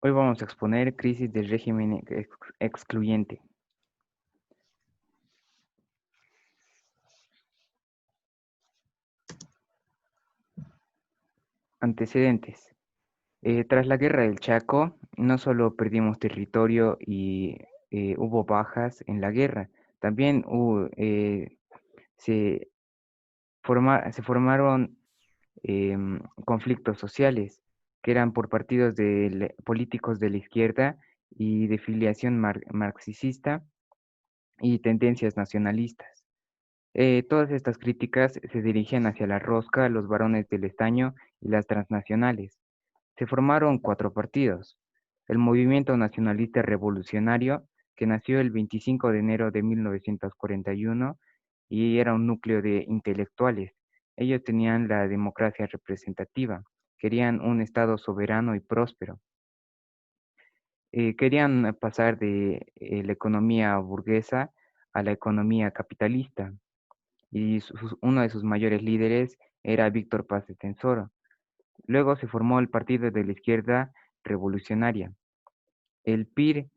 Hoy vamos a exponer crisis del régimen excluyente. Antecedentes. Tras la Guerra del Chaco, no solo perdimos territorio y hubo bajas en la guerra, también se, se formaron conflictos sociales que eran por partidos políticos de la izquierda y de filiación marxista y tendencias nacionalistas. Todas estas críticas se dirigían hacia la rosca, los varones del estaño y las transnacionales. Se formaron cuatro partidos. El Movimiento Nacionalista Revolucionario, que nació el 25 de enero de 1941 y era un núcleo de intelectuales. Ellos tenían la democracia representativa, querían un Estado soberano y próspero. Querían pasar de la economía burguesa a la economía capitalista y uno de sus mayores líderes era Víctor Paz Estenssoro. Luego se formó el Partido de la Izquierda Revolucionaria. El PIR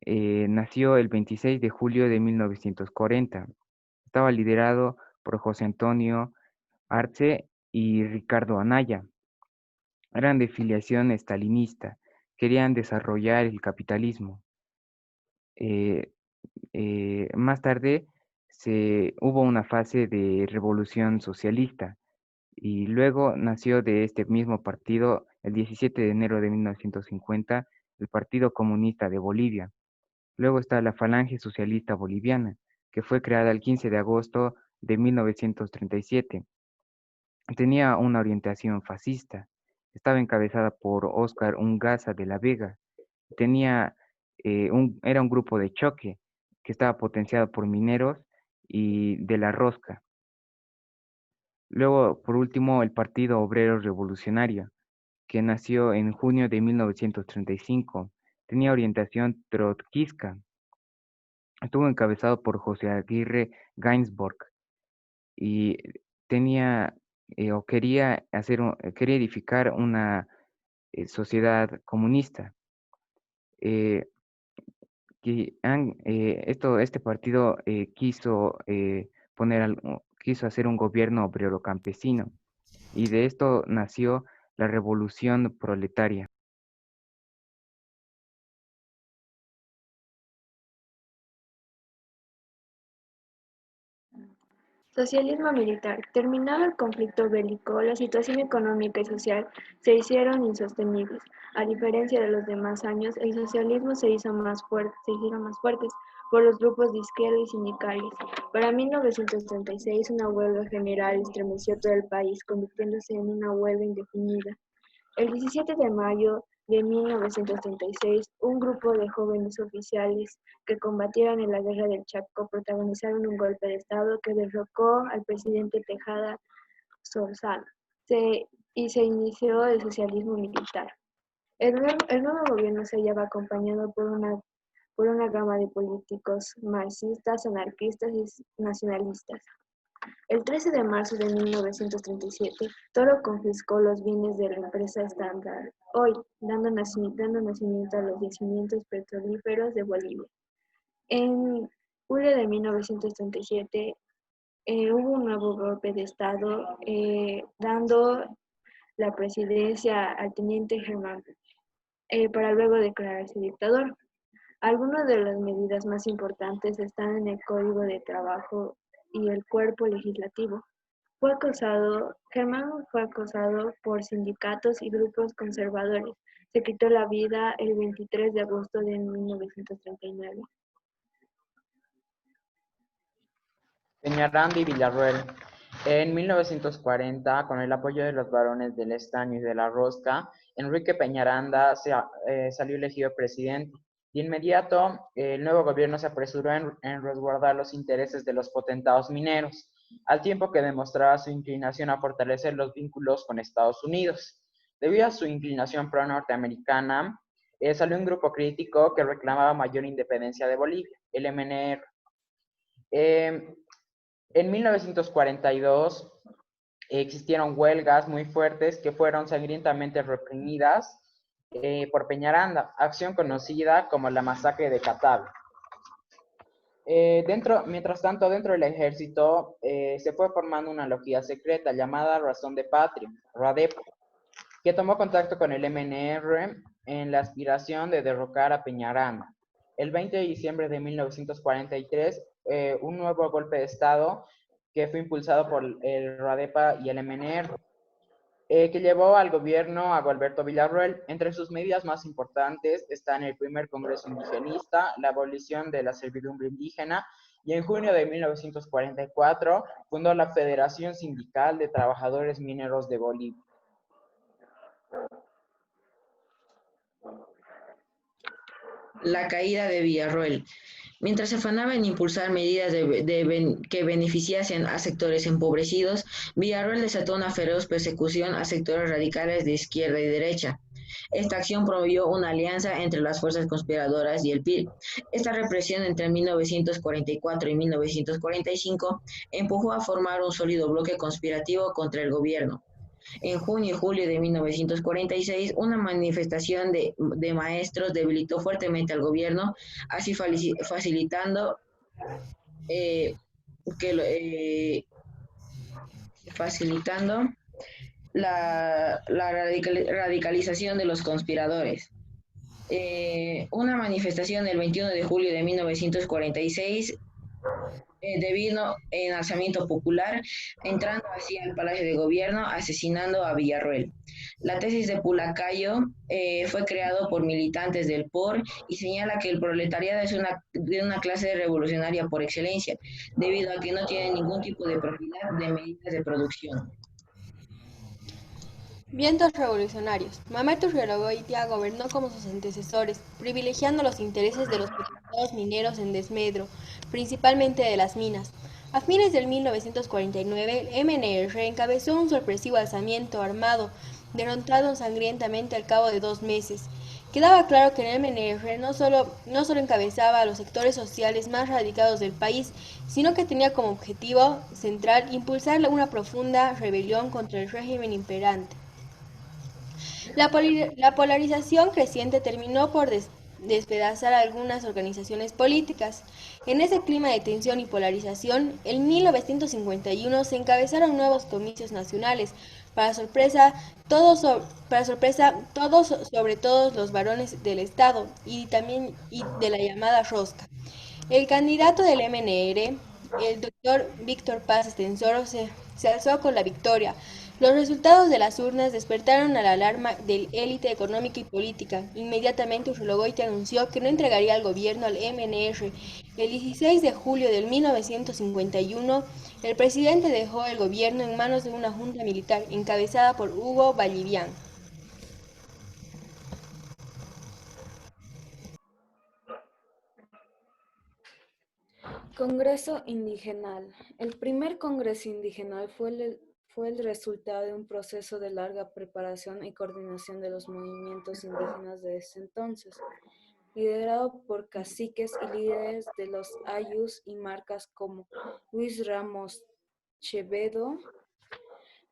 nació el 26 de julio de 1940. Estaba liderado por José Antonio Arce y Ricardo Anaya. Eran de filiación estalinista. Querían desarrollar el capitalismo. Eh, Más tarde hubo una fase de revolución socialista y luego nació de este mismo partido el 17 de enero de 1950 el Partido Comunista de Bolivia. Luego está la Falange Socialista Boliviana, que fue creada el 15 de agosto de 1937. Tenía una orientación fascista. Estaba encabezada por Óscar Ungaza de la Vega. Era un grupo de choque que estaba potenciado por mineros y de la rosca. Luego, por último, el Partido Obrero Revolucionario, que nació en junio de 1935. Tenía orientación trotskista. Estuvo encabezado por José Aguirre Gainsbourg y tenía o quería quería edificar una sociedad comunista. Eh, este partido quiso hacer un gobierno obrero campesino y de esto nació la revolución proletaria. Socialismo militar. Terminado el conflicto bélico, la situación económica y social se hicieron insostenibles. A diferencia de los demás años, el socialismo se hicieron más fuertes por los grupos de izquierda y sindicales. Para 1936, una huelga general estremeció todo el país, convirtiéndose en una huelga indefinida. El 17 de mayo de 1936, un grupo de jóvenes oficiales que combatieron en la Guerra del Chaco protagonizaron un golpe de Estado que derrocó al presidente Tejada Sorzano y se inició el socialismo militar. El nuevo gobierno se hallaba acompañado por una gama de políticos marxistas, anarquistas y nacionalistas. El 13 de marzo de 1937, Toro confiscó los bienes de la empresa Standard Oil, dando nacimiento a los yacimientos petrolíferos de Bolivia. En julio de 1937, hubo un nuevo golpe de Estado, dando la presidencia al teniente Germán, para luego declararse dictador. Algunas de las medidas más importantes están en el Código de Trabajo y el Cuerpo Legislativo. Germán fue acosado por sindicatos y grupos conservadores. Se quitó la vida el 23 de agosto de 1939. Peñaranda y Villarroel. En 1940, con el apoyo de los varones del estaño y de la rosca, Enrique Peñaranda salió elegido presidente. De inmediato, el nuevo gobierno se apresuró en resguardar los intereses de los potentados mineros, al tiempo que demostraba su inclinación a fortalecer los vínculos con Estados Unidos. Debido a su inclinación pro-norteamericana, salió un grupo crítico que reclamaba mayor independencia de Bolivia, el MNR. En 1942 existieron huelgas muy fuertes que fueron sangrientamente reprimidas por Peñaranda, acción conocida como la masacre de Catave. Mientras tanto, dentro del ejército se fue formando una logia secreta llamada Razón de Patria, RADEP, que tomó contacto con el MNR en la aspiración de derrocar a Peñaranda. El 20 de diciembre de 1943, un nuevo golpe de Estado que fue impulsado por el RADEPA y el MNR, que llevó al gobierno a Gualberto Villarroel. Entre sus medidas más importantes están el primer Congreso Indigenista, la abolición de la servidumbre indígena, y en junio de 1944 fundó la Federación Sindical de Trabajadores Mineros de Bolivia. La caída de Villarroel. Mientras se afanaba en impulsar medidas que beneficiasen a sectores empobrecidos, Villarroel desató una feroz persecución a sectores radicales de izquierda y derecha. Esta acción promovió una alianza entre las fuerzas conspiradoras y el PIR. Esta represión entre 1944 y 1945 empujó a formar un sólido bloque conspirativo contra el gobierno. En junio y julio de 1946, una manifestación de maestros debilitó fuertemente al gobierno, así facilitando eh, que, facilitando la radicalización de los conspiradores. Una manifestación el 21 de julio de 1946 devino en alzamiento popular, entrando así al Palacio de Gobierno, asesinando a Villarroel. La tesis de Pulacayo fue creado por militantes del POR y señala que el proletariado es de una clase revolucionaria por excelencia, debido a que no tiene ningún tipo de propiedad de medidas de producción. Vientos revolucionarios. Mamerto Rivadavia gobernó como sus antecesores, privilegiando los intereses de los potentados mineros en desmedro, principalmente de las minas. A fines del 1949, el MNR encabezó un sorpresivo alzamiento armado, derrotado sangrientamente al cabo de 2 meses. Quedaba claro que el MNR no solo encabezaba a los sectores sociales más radicados del país, sino que tenía como objetivo central impulsar una profunda rebelión contra el régimen imperante. La polarización creciente terminó por despedazar algunas organizaciones políticas. En ese clima de tensión y polarización, en 1951 se encabezaron nuevos comicios nacionales, para sorpresa todos sobre todos los varones del Estado y también de la llamada rosca. El candidato del MNR, el doctor Víctor Paz Estensoro, se alzó con la victoria. Los resultados de las urnas despertaron a la alarma del élite económica y política. Inmediatamente Urrologoiti anunció que no entregaría al gobierno al MNR. El 16 de julio de 1951, el presidente dejó el gobierno en manos de una junta militar encabezada por Hugo Ballivián. Congreso Indigenal. El primer Congreso Indigenal fue el resultado de un proceso de larga preparación y coordinación de los movimientos indígenas de ese entonces, liderado por caciques y líderes de los ayllus y marcas como Luis Ramos Chevedo,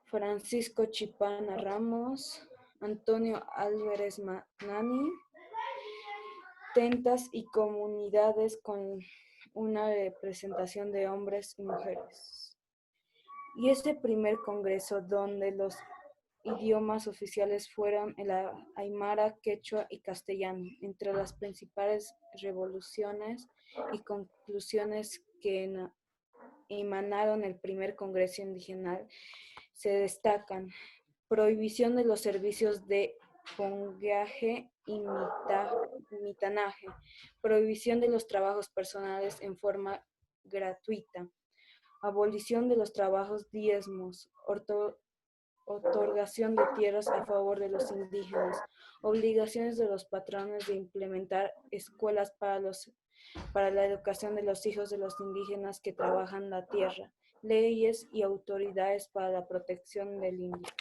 Francisco Chipana Ramos, Antonio Álvarez Manani, tentas y comunidades con una representación de hombres y mujeres. Y este primer congreso, donde los idiomas oficiales fueron el aymara, quechua y castellano, entre las principales revoluciones y conclusiones que emanaron del primer congreso indígena se destacan: prohibición de los servicios de pongueaje y mitanaje, prohibición de los trabajos personales en forma gratuita, abolición de los trabajos diezmos, otorgación de tierras a favor de los indígenas, obligaciones de los patrones de implementar escuelas para la educación de los hijos de los indígenas que trabajan la tierra, leyes y autoridades para la protección del indio.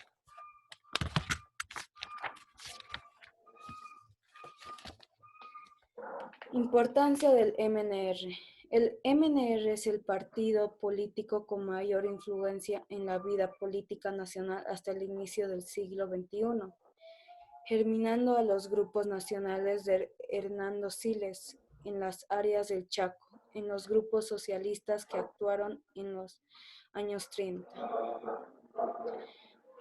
Importancia del MNR. El MNR es el partido político con mayor influencia en la vida política nacional hasta el inicio del siglo XXI. germinando a los grupos nacionales de Hernando Siles en las áreas del Chaco, en los grupos socialistas que actuaron en los años 30.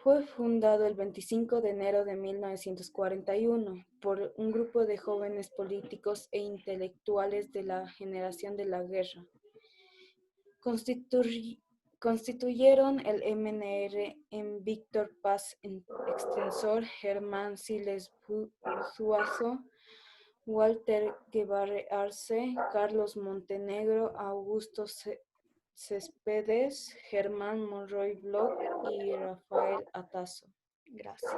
Fue fundado el 25 de enero de 1941 por un grupo de jóvenes políticos e intelectuales de la generación de la guerra. Constituyeron el MNR en Víctor Paz Extensor, Germán Siles Zuazo, Walter Guevara Arce, Carlos Montenegro, Augusto Céspedes, Germán Monroy Bloch y Rafael Atazo. Gracias.